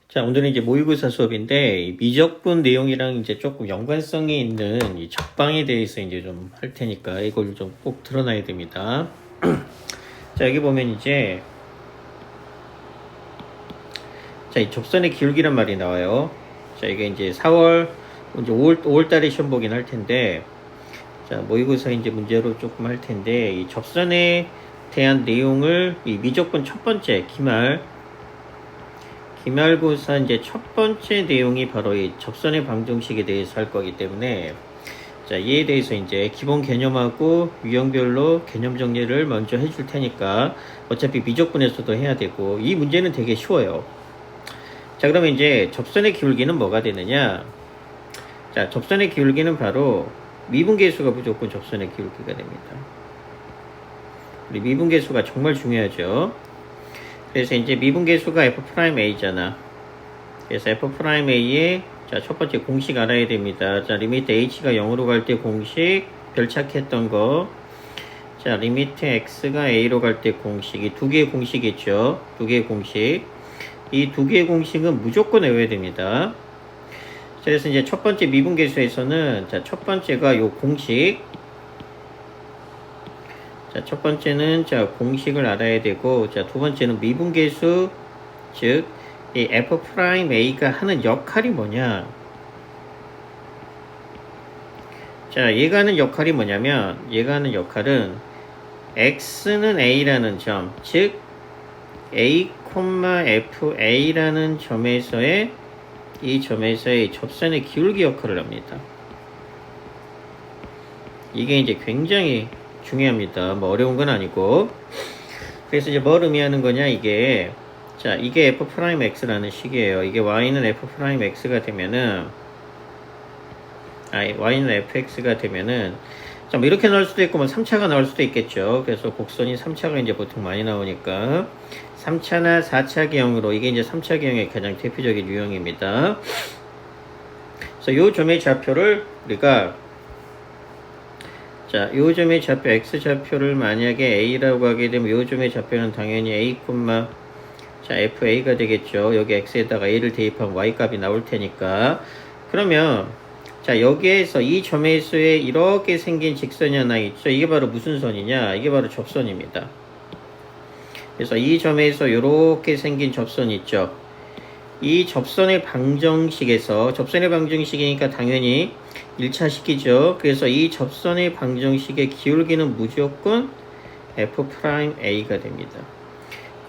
자, 오늘은 이제 모의고사 수업인데, 이 미적분 내용이랑 이제 조금 연관성이 있는 이 적방에 대해서 이제 좀 할 테니까 이걸 좀 꼭 드러나야 됩니다. 자, 여기 보면 이제, 자, 이 접선의 기울기란 말이 나와요. 자, 이게 이제 4월, 이제 5월 달에 시험 보긴 할 텐데, 자, 모의고사 이제 문제로 조금 할 텐데, 이 접선에 대한 내용을 이 미적분 첫 번째, 기말고사 이제 첫 번째 내용이 바로 이 접선의 방정식에 대해서 할 거기 때문에 자, 이에 대해서 이제 기본 개념하고 유형별로 개념 정리를 먼저 해줄 테니까 어차피 미적분에서도 해야 되고 이 문제는 되게 쉬워요. 자, 그러면 이제 접선의 기울기는 뭐가 되느냐? 자, 접선의 기울기는 바로 미분계수가 무조건 접선의 기울기가 됩니다. 우리 미분계수가 정말 중요하죠. 그래서 이제 미분계수가 F'A잖아. 그래서 F'A의 자, 첫 번째 공식 알아야 됩니다. 자, 리미트 H가 0으로 갈 때 공식, 별착했던 거. 자, 리미트 X가 A로 갈 때 공식. 이 두 개의 공식이 있죠. 두 개의 공식. 이 두 개의 공식은 무조건 외워야 됩니다. 그래서 이제 첫 번째 미분계수에서는 자, 첫 번째가 요 공식. 자, 첫 번째는 자, 공식을 알아야 되고, 자, 두 번째는 미분계수, 즉, 이 F'A가 하는 역할이 뭐냐? 자, 얘가 하는 역할이 뭐냐면, 얘가 하는 역할은 X는 A라는 점, 즉, A, FA라는 점에서의 이 점에서의 접선의 기울기 역할을 합니다. 이게 이제 굉장히 중요합니다. 뭐 어려운 건 아니고. 그래서 이제 뭘 의미하는 거냐, 이게. 자, 이게 F'X라는 식이에요. 이게 Y는 F'X가 되면은, Y는 Fx가 되면은, 자, 뭐 이렇게 나올 수도 있고, 뭐 3차가 나올 수도 있겠죠. 그래서 곡선이 3차가 이제 보통 많이 나오니까, 3차나 4차 기형으로, 이게 이제 3차 기형의 가장 대표적인 유형입니다. 그래서 요 점의 좌표를 우리가 자, 요 점의 좌표 X좌표를 만약에 A라고 하게 되면 요 점의 좌표는 당연히 A, 자, FA가 되겠죠. 여기 X에다가 A를 대입하면 Y 값이 나올 테니까. 그러면 자, 여기에서 이 점에서의 이렇게 생긴 직선이 하나 있죠. 이게 바로 무슨 선이냐? 이게 바로 접선입니다. 그래서 이 점에서 이렇게 생긴 접선 있죠. 이 접선의 방정식에서 접선의 방정식이니까 당연히 1차 식이죠. 그래서 이 접선의 방정식의 기울기는 무조건 F'A가 됩니다.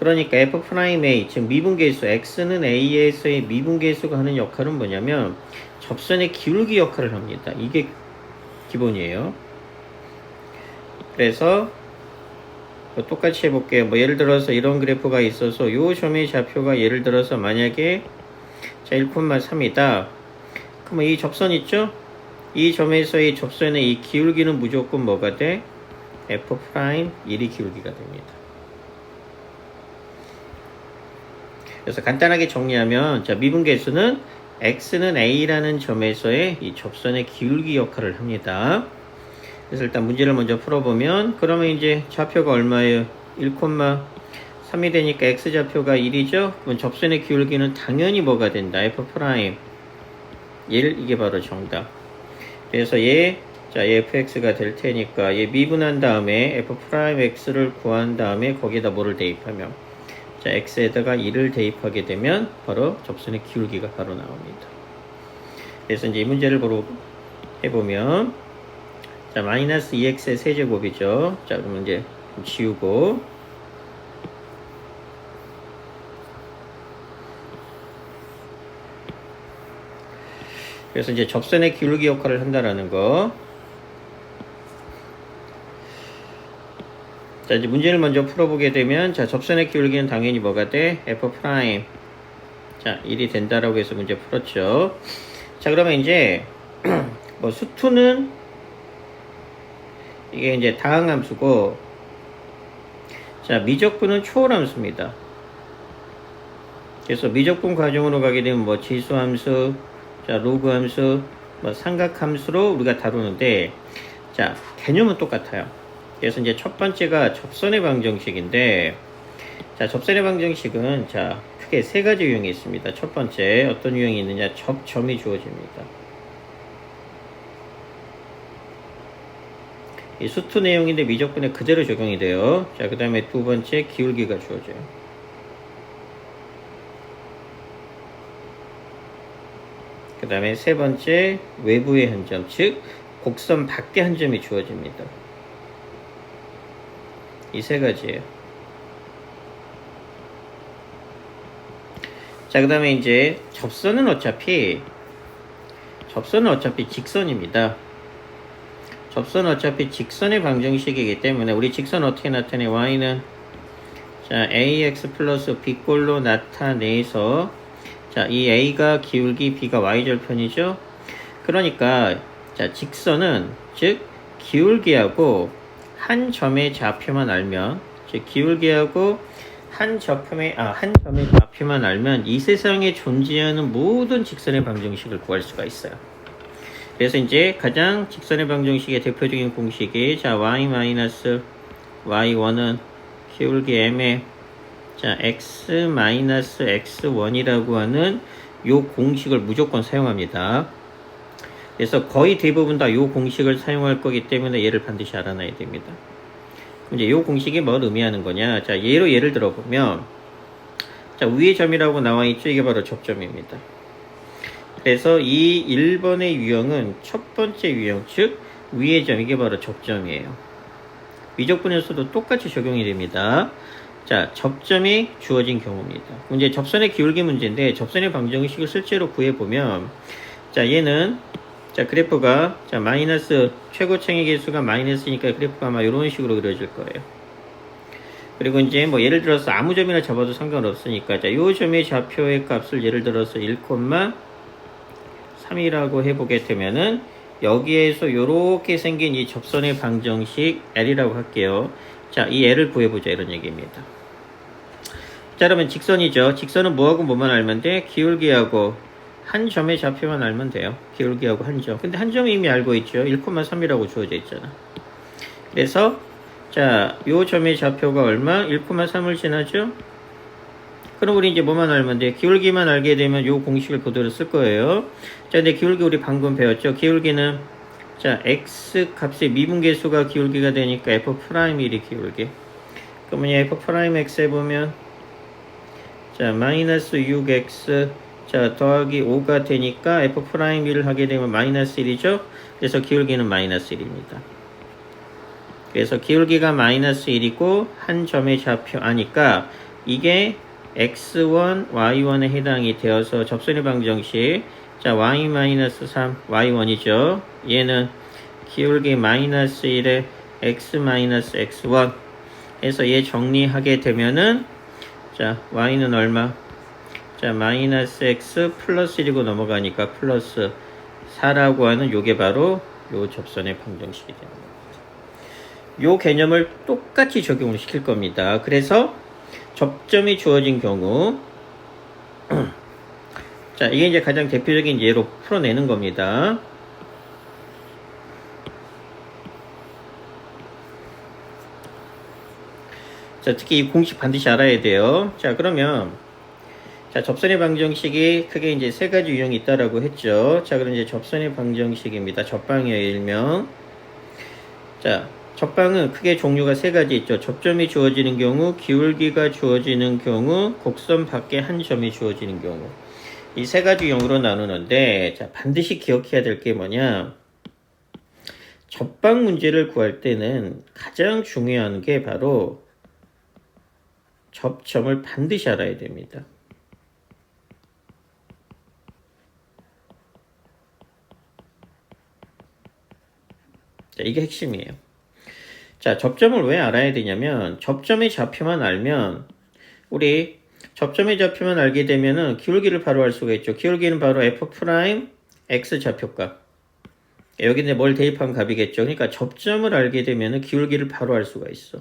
그러니까 F'A, 즉 미분계수 X는 A에서의 미분계수가 하는 역할은 뭐냐면 접선의 기울기 역할을 합니다. 이게 기본이에요. 그래서 똑같이 해볼게요. 뭐 예를 들어서 이런 그래프가 있어서 요 점의 좌표가 예를 들어서 만약에 자 1,3이다. 그러면 이 접선 있죠? 이 점에서의 접선의 이 기울기는 무조건 뭐가 돼? F'1이 기울기가 됩니다. 그래서 간단하게 정리하면 자 미분계수는 X는 A라는 점에서의 이 접선의 기울기 역할을 합니다. 그래서 일단 문제를 먼저 풀어보면 그러면 이제 좌표가 얼마예요? 1,3이 되니까 X좌표가 1이죠? 그럼 접선의 기울기는 당연히 뭐가 된다? F'. 1, 이게 바로 정답. 그래서 자, 얘 fx가 될 테니까 얘 미분한 다음에 f'x를 구한 다음에 거기에다 뭐를 대입하면 자, x에다가 1을 대입하게 되면 바로 접선의 기울기가 바로 나옵니다. 그래서 이제 이 문제를 바로 해보면 자, 마이너스 2x의 세제곱이죠. 자, 그러면 이제 지우고 그래서 이제 접선의 기울기 역할을 한다라는 거. 자, 이제 문제를 먼저 풀어보게 되면, 자, 접선의 기울기는 당연히 뭐가 돼? F'. 자, 1이 된다라고 해서 문제 풀었죠. 자, 그러면 이제, 뭐, 수투는, 이게 이제 다항함수고, 자, 미적분은 초월함수입니다. 그래서 미적분 과정으로 가게 되면 뭐, 지수함수, 자, 로그 함수, 뭐 삼각함수로 우리가 다루는데, 자, 개념은 똑같아요. 그래서 이제 첫 번째가 접선의 방정식인데, 자, 접선의 방정식은, 자, 크게 세 가지 유형이 있습니다. 첫 번째 어떤 유형이 있느냐? 접점이 주어집니다. 이 수투 내용인데 미적분에 그대로 적용이 돼요. 자, 그 다음에 두 번째 기울기가 주어져요. 그 다음에 세 번째 외부의 한 점, 즉 곡선 밖에 한 점이 주어집니다. 이 세 가지예요. 자, 그 다음에 이제 접선은 어차피 직선입니다. 접선은 어차피 직선의 방정식이기 때문에 우리 직선 어떻게 나타내? y는 자 ax 플러스 b꼴로 나타내서 자 이 a가 기울기, b가 y절편이죠. 그러니까 자 직선은 즉 기울기하고 한 점의 좌표만 알면, 즉 기울기하고 한 점의 좌표만 알면 이 세상에 존재하는 모든 직선의 방정식을 구할 수가 있어요. 그래서 이제 가장 직선의 방정식의 대표적인 공식이 자 y-y1은 기울기 m에 자 x-x1이라고 하는 요 공식을 무조건 사용합니다. 그래서 거의 대부분 다 요 공식을 사용할 거기 때문에 얘를 반드시 알아놔야 됩니다. 그럼 이제 요 공식이 뭘 의미하는 거냐? 자 예를 들어 보면 자 위의 점이라고 나와 있죠. 이게 바로 접점입니다. 그래서 이 1번의 유형은 첫 번째 유형, 즉 위의 점, 이게 바로 접점이에요. 미적분에서도 똑같이 적용이 됩니다. 자, 접점이 주어진 경우입니다. 이제 접선의 기울기 문제인데 접선의 방정식을 실제로 구해보면 자 얘는 자 그래프가 자 마이너스 최고층의 개수가 마이너스니까 그래프가 아마 이런 식으로 그려질 거예요. 그리고 이제 뭐 예를 들어서 아무 점이나 잡아도 상관없으니까 자 요 점의 좌표의 값을 예를 들어서 1,3이라고 해보게 되면은 여기에서 요렇게 생긴 이 접선의 방정식 L이라고 할게요. 자, 이 L을 구해보자 이런 얘기입니다. 자, 그러면 직선이죠. 직선은 뭐하고 뭐만 알면 돼? 기울기하고 한 점의 좌표만 알면 돼요. 기울기하고 한 점. 근데 한 점이 이미 알고 있죠. 1,3이라고 주어져 있잖아. 그래서 자, 요 점의 좌표가 얼마? 1,3을 지나죠? 그럼 우리 이제 뭐만 알면 돼? 기울기만 알게 되면 요 공식을 그대로 쓸 거예요. 자, 근데 기울기 우리 방금 배웠죠? 기울기는 자, x 값의 미분계수가 기울기가 되니까 f'1이 기울기. 그러면 f'(x) 해보면 자, 마이너스 6x 자, 더하기 5가 되니까 f'1을 하게 되면 마이너스 1이죠? 그래서 기울기는 마이너스 1입니다. 그래서 기울기가 마이너스 1이고 한 점의 좌표 아니까 이게 x1, y1에 해당이 되어서 접선의 방정식 자 y-3, y1이죠. 얘는 기울기 마이너스 1에 x-x1 해서 얘 정리하게 되면은 자 y는 얼마? 자 마이너스 x 플러스 1이고 넘어가니까 플러스 4라고 하는 요게 바로 요 접선의 방정식이 되는 겁니다. 요 개념을 똑같이 적용을 시킬 겁니다. 그래서 접점이 주어진 경우 자 이게 이제 가장 대표적인 예로 풀어내는 겁니다. 자 특히 이 공식 반드시 알아야 돼요. 자 그러면 자 접선의 방정식이 크게 이제 세 가지 유형이 있다라고 했죠. 자 그럼 이제 접선의 방정식입니다. 접방이에요 일명. 자 접방은 크게 종류가 세 가지 있죠. 접점이 주어지는 경우, 기울기가 주어지는 경우, 곡선 밖에 한 점이 주어지는 경우. 이 세 가지 유형으로 나누는데 자 반드시 기억해야 될 게 뭐냐. 접방 문제를 구할 때는 가장 중요한 게 바로 접점을 반드시 알아야 됩니다. 자 이게 핵심이에요. 자, 접점을 왜 알아야 되냐면 접점의 좌표만 알면 우리 접점의 좌표만 알게 되면은 기울기를 바로 알 수가 있죠. 기울기는 바로 f'(x) 좌표값. 여기는 뭘 대입한 값이겠죠. 그러니까 접점을 알게 되면은 기울기를 바로 알 수가 있어.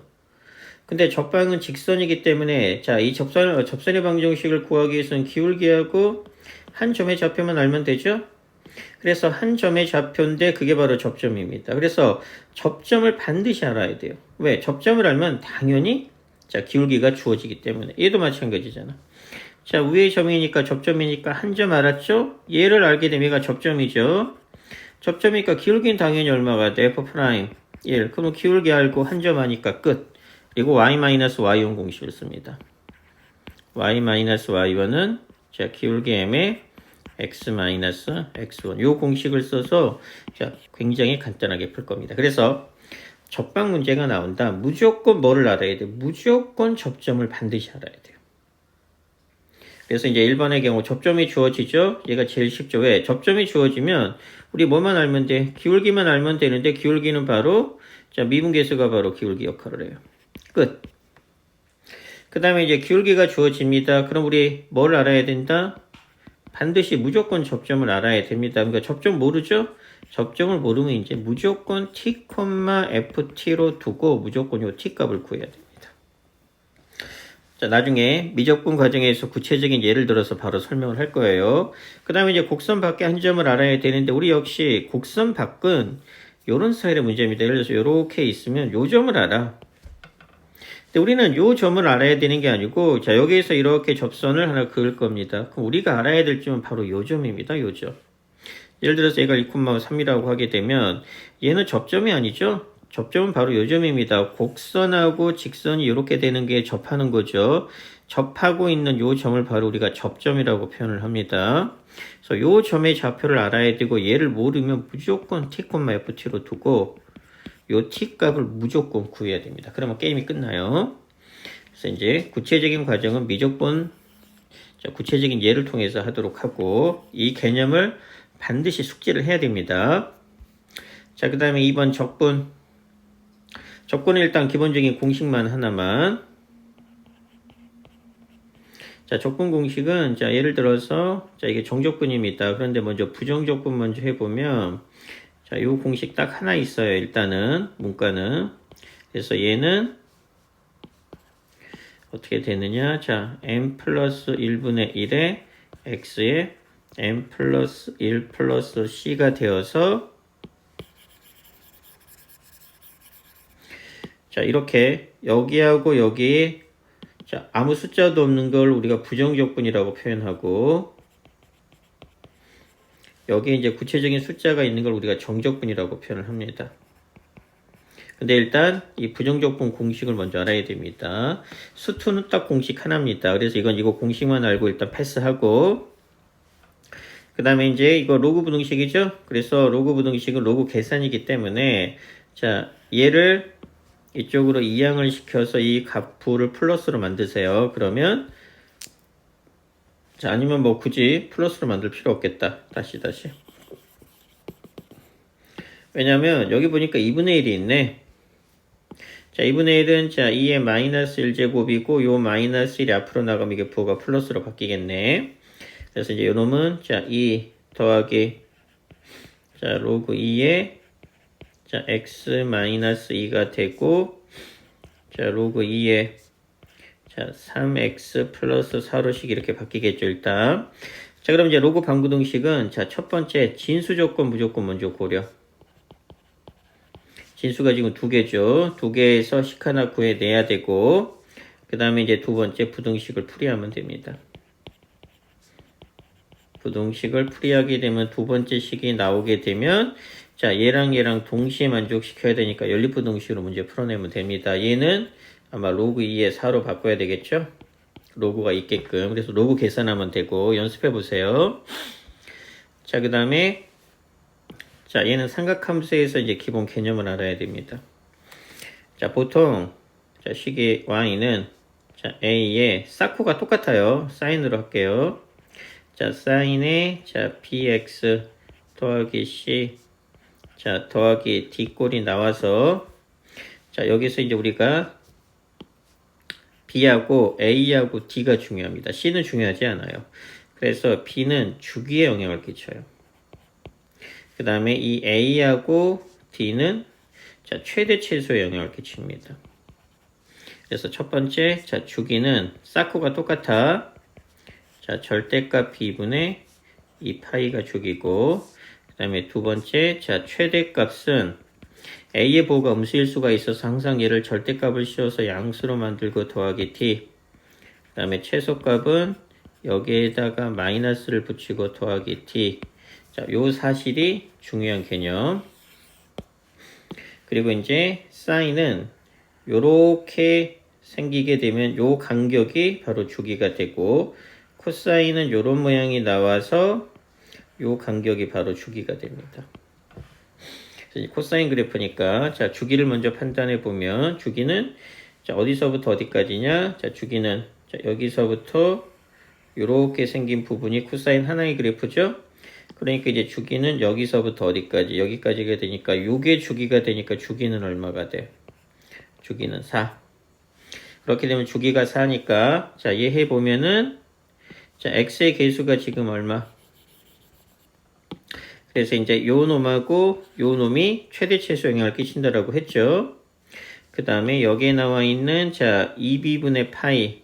근데 접방은 직선이기 때문에 자, 이 접선의 방정식을 구하기 위해서는 기울기하고 한 점의 좌표만 알면 되죠. 그래서 한 점의 좌표인데 그게 바로 접점입니다. 그래서 접점을 반드시 알아야 돼요. 왜? 접점을 알면 당연히 자 기울기가 주어지기 때문에 얘도 마찬가지잖아. 자, 위의 점이니까 접점이니까 한 점 알았죠? 얘를 알게 되면 얘가 접점이죠. 접점이니까 기울기는 당연히 얼마가 돼? F 프라임 1. 그럼 기울기 알고 한 점 하니까 끝. 그리고 y-y1 공식을 씁니다. y-y1은 자, 기울기 m의 x-x1 요 공식을 써서 자, 굉장히 간단하게 풀 겁니다. 그래서 접방 문제가 나온다. 무조건 뭐를 알아야 돼요? 무조건 접점을 반드시 알아야 돼요. 그래서 이제 1번의 경우 접점이 주어지죠? 얘가 제일 쉽죠. 왜? 접점이 주어지면 우리 뭐만 알면 돼? 기울기만 알면 되는데 기울기는 바로 자, 미분계수가 바로 기울기 역할을 해요. 끝. 그 다음에 이제 기울기가 주어집니다. 그럼 우리 뭘 알아야 된다? 반드시 무조건 접점을 알아야 됩니다. 그러니까 접점 모르죠? 접점을 모르면 이제 무조건 t, ft로 두고 무조건 요 t 값을 구해야 됩니다. 자, 나중에 미적분 과정에서 구체적인 예를 들어서 바로 설명을 할 거예요. 그 다음에 이제 곡선 밖에 한 점을 알아야 되는데 우리 역시 곡선 밖은 요런 스타일의 문제입니다. 예를 들어서 요렇게 있으면 요 점을 알아. 근데 우리는 요 점을 알아야 되는 게 아니고 자, 여기에서 이렇게 접선을 하나 그을 겁니다. 그럼 우리가 알아야 될 점은 바로 요 점입니다. 요 점. 예를 들어서 얘가 2,3이라고 하게 되면 얘는 접점이 아니죠? 접점은 바로 요 점입니다. 곡선하고 직선이 이렇게 되는 게 접하는 거죠. 접하고 있는 요 점을 바로 우리가 접점이라고 표현을 합니다. 그래서 요 점의 좌표를 알아야 되고 얘를 모르면 무조건 t, ft로 두고 요 t 값을 무조건 구해야 됩니다. 그러면 게임이 끝나요. 그래서 이제 구체적인 과정은 미적분 구체적인 예를 통해서 하도록 하고 이 개념을 반드시 숙지를 해야 됩니다. 자, 그 다음에 2번 적분. 적분은 일단 기본적인 공식만 하나만. 자, 적분 공식은 자, 예를 들어서 자, 이게 정적분입니다. 그런데 먼저 부정적분 먼저 해보면 자, 요 공식 딱 하나 있어요. 일단은 문과는. 그래서 얘는 어떻게 되느냐? 자, m 플러스 1분의 1에 x에 m 플러스 1 플러스 c가 되어서 자, 이렇게 여기하고 여기 자, 아무 숫자도 없는 걸 우리가 부정적분이라고 표현하고 여기에 이제 구체적인 숫자가 있는 걸 우리가 정적분이라고 표현을 합니다. 근데 일단 이 부정적분 공식을 먼저 알아야 됩니다. 수투는 딱 공식 하나입니다. 그래서 이거 공식만 알고 일단 패스하고 그 다음에 이제 이거 로그 부등식이죠. 그래서 로그 부등식은 로그 계산이기 때문에 자, 얘를 이쪽으로 이항을 시켜서 이 값부를 플러스로 만드세요. 그러면 자, 아니면 뭐 굳이 플러스로 만들 필요 없겠다. 다시. 왜냐면 여기 보니까 2분의 1이 있네. 자, 2분의 1은 자, 2의 마이너스 1제곱이고 요 마이너스 1이 앞으로 나가면 이게 부호가 플러스로 바뀌겠네. 그래서 이제 요놈은 자, 2 더하기 자, 로그 2에 자, x 마이너스 2가 되고 자, 로그 2에 자, 3x 플러스 4로씩 이렇게 바뀌겠죠, 일단. 자, 그럼 이제 로그 방부등식은 자, 첫 번째 진수 조건 무조건 먼저 고려. 진수가 지금 두 개죠. 두 개에서 식 하나 구해내야 되고 그 다음에 이제 두 번째 부등식을 풀이하면 됩니다. 부등식을 풀이하게 되면 두 번째 식이 나오게 되면 자, 얘랑 동시에 만족시켜야 되니까 연립부등식으로 문제 풀어내면 됩니다. 얘는 아마 로그 2에 4로 바꿔야 되겠죠? 로그가 있게끔. 그래서 로그 계산하면 되고 연습해 보세요. 자, 그 다음에 자, 얘는 삼각함수에서 이제 기본 개념을 알아야 됩니다. 자, 보통 자, 식의 y는 자, a의 사코가 똑같아요. 사인으로 할게요. 자, 사인에 자, bx 더하기 c 자, 더하기 d 꼴이 나와서 자, 여기서 이제 우리가 b하고 a하고 d가 중요합니다. c는 중요하지 않아요. 그래서 b는 주기에 영향을 끼쳐요. 그 다음에 이 a하고 d는 자, 최대 최소의 영향을 끼칩니다. 그래서 첫 번째 자, 주기는 사코가 똑같아. 자, 절대값 b분의 이 파이가 주기고 그 다음에 두 번째 자, 최대값은 a의 보호가 음수일 수가 있어서 항상 얘를 절대값을 씌워서 양수로 만들고 더하기 t 그 다음에 최소값은 여기에다가 마이너스를 붙이고 더하기 t. 자, 요 사실이 중요한 개념. 그리고 이제 사인은 요렇게 생기게 되면 요 간격이 바로 주기가 되고, 코사인은 요런 모양이 나와서 요 간격이 바로 주기가 됩니다. 그래서 코사인 그래프니까, 자, 주기를 먼저 판단해 보면, 주기는, 자, 어디서부터 어디까지냐? 자, 주기는, 자, 여기서부터 요렇게 생긴 부분이 코사인 하나의 그래프죠? 그러니까 이제 주기는 여기서부터 어디까지? 여기까지가 되니까, 요게 주기가 되니까 주기는 얼마가 돼? 주기는 4. 그렇게 되면 주기가 4니까, 자, 얘 해보면은, 자, x의 개수가 지금 얼마? 그래서 이제 요 놈하고 요 놈이 최대 최소 영향을 끼친다라고 했죠. 그 다음에 여기에 나와 있는, 자, 2b분의 파이.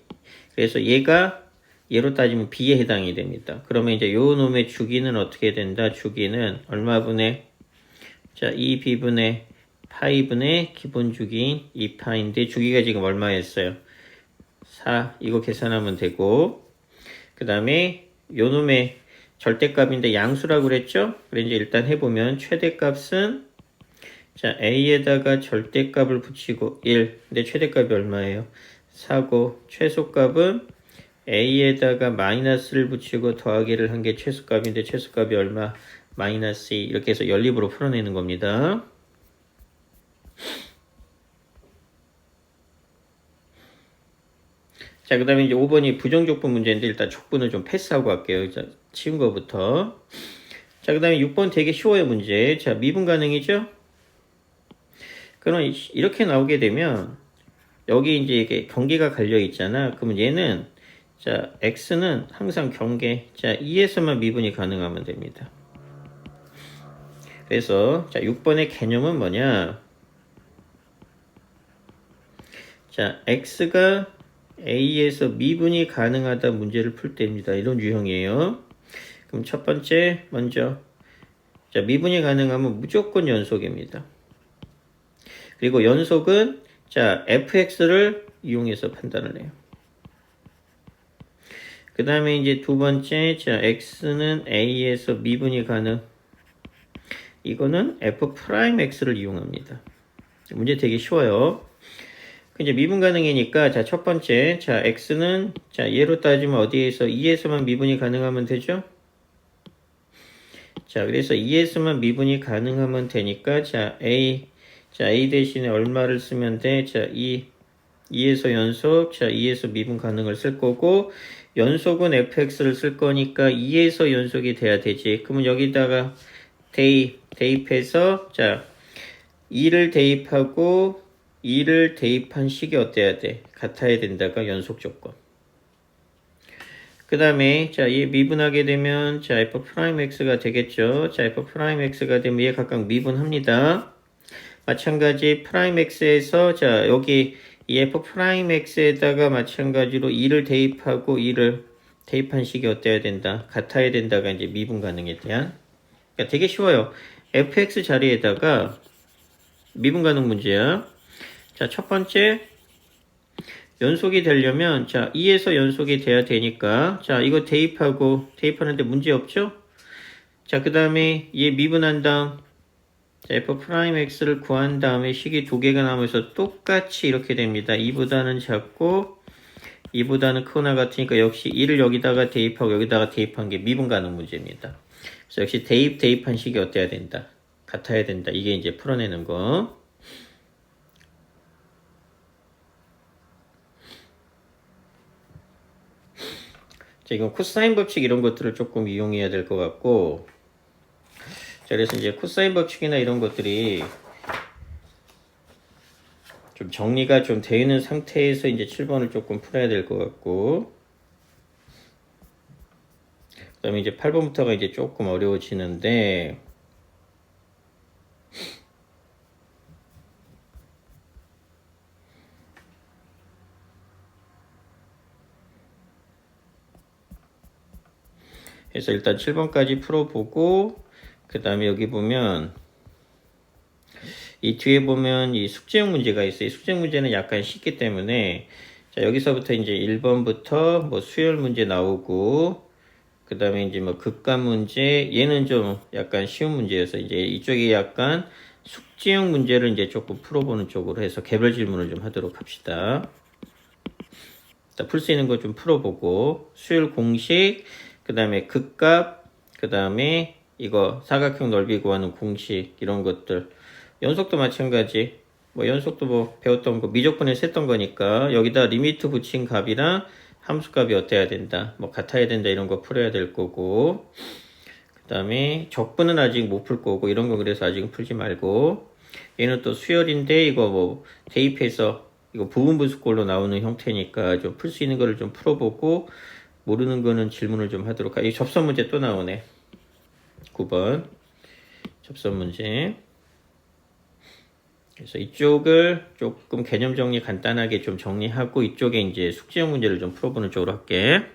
그래서 얘가 얘로 따지면 b에 해당이 됩니다. 그러면 이제 요 놈의 주기는 어떻게 된다? 주기는 얼마분의, 자, 2b분의 파이분의 기본 주기인 2파인데 주기가 지금 얼마였어요? 4. 이거 계산하면 되고, 그 다음에 요 놈의 절대값인데 양수라고 그랬죠? 그래 이제 일단 해보면 최대값은, 자, a에다가 절대값을 붙이고 1. 근데 최대값이 얼마예요? 4고, 최소값은 a에다가 마이너스를 붙이고 더하기를 한 게 최소값인데 최소값이 얼마? 마이너스 2. 이렇게 해서 연립으로 풀어내는 겁니다. 자, 그 다음에 이제 5번이 부정족분 문제인데 일단 족분을 좀 패스하고 갈게요. 자, 치운 거부터. 자, 그 다음에 6번 되게 쉬워요, 문제. 자, 미분 가능이죠? 그럼 이렇게 나오게 되면 여기 이제 이게 경계가 갈려 있잖아. 그러면 얘는, 자, x는 항상 경계, 자, 2에서만 미분이 가능하면 됩니다. 그래서, 자, 6번의 개념은 뭐냐? 자, x가 a에서 미분이 가능하다 문제를 풀 때입니다. 이런 유형이에요. 그럼 첫 번째, 먼저, 자, 미분이 가능하면 무조건 연속입니다. 그리고 연속은, 자, fx를 이용해서 판단을 해요. 그 다음에 이제 두 번째, 자, x는 a에서 미분이 가능. 이거는 f'x를 이용합니다. 문제 되게 쉬워요. 이제 미분 가능이니까, 자, 첫 번째, 자, x는, 자, 얘로 따지면 어디에서 2에서만 미분이 가능하면 되죠? 자, 그래서 2에서만 미분이 가능하면 되니까, 자, a 대신에 얼마를 쓰면 돼? 자, 2에서 연속, 자, 2에서 미분 가능을 쓸 거고, 연속은 fx를 쓸 거니까 2에서 연속이 돼야 되지. 그러면 여기다가 대입해서, 자, 2를 대입하고, 2를 대입한 식이 어때야 돼? 같아야 된다가 연속 조건. 그 다음에, 자, 얘 미분하게 되면, 자, f'x가 되겠죠. 자, f'x가 되면 얘 각각 미분합니다. 마찬가지 프라임 x에서, 자, 여기 이 f'x에다가 마찬가지로 2를 대입하고 2를 대입한 식이 어때야 된다? 같아야 된다가 이제 미분 가능에 대한. 그러니까 되게 쉬워요. fx 자리에다가 미분 가능 문제야. 자, 첫 번째, 연속이 되려면, 자, 2에서 연속이 돼야 되니까, 자, 이거 대입하는데 문제 없죠? 자, 그 다음에 얘 미분한 다음, 자, f'x를 구한 다음에 식이 두 개가 나오면서 똑같이 이렇게 됩니다. 2보다는 작고, 2보다는 크거나 같으니까 역시 2를 여기다가 대입하고 여기다가 대입한 게 미분 가능 문제입니다. 그래서 역시 대입한 식이 어때야 된다? 같아야 된다. 이게 이제 풀어내는 거. 자, 이건 코사인 법칙 이런 것들을 조금 이용해야 될 것 같고, 자, 그래서 이제 코사인 법칙이나 이런 것들이 좀 정리가 좀 되어 있는 상태에서 이제 7번을 조금 풀어야 될 것 같고, 그 다음에 이제 8번부터가 이제 조금 어려워지는데, 그래서 일단 7번까지 풀어보고, 그 다음에 여기 보면, 이 뒤에 보면 이 숙제형 문제가 있어요. 이 숙제형 문제는 약간 쉽기 때문에, 자, 여기서부터 이제 1번부터 뭐 수열 문제 나오고, 그 다음에 이제 뭐 극감 문제, 얘는 좀 약간 쉬운 문제여서 이제 이쪽이 약간 숙지형 문제를 이제 조금 풀어보는 쪽으로 해서 개별 질문을 좀 하도록 합시다. 풀 수 있는 거 좀 풀어보고, 수열 공식, 그 다음에 극값, 그 다음에 이거 사각형 넓이 구하는 공식, 이런 것들. 연속도 마찬가지. 뭐 연속도 뭐 배웠던 거, 미적분에서 했던 거니까 여기다 리미트 붙인 값이랑 함수값이 어때야 된다, 뭐 같아야 된다, 이런 거 풀어야 될 거고, 그 다음에 적분은 아직 못 풀 거고, 이런 거 그래서 아직은 풀지 말고, 얘는 또 수열인데 이거 뭐 대입해서 이거 부분분수꼴로 나오는 형태니까 좀 풀 수 있는 거를 좀 풀어보고, 모르는 거는 질문을 좀 하도록 이 접선 문제 또 나오네. 9번 접선 문제. 그래서 이쪽을 조금 개념 정리 간단하게 좀 정리하고, 이쪽에 이제 숙제형 문제를 좀 풀어보는 쪽으로 할게.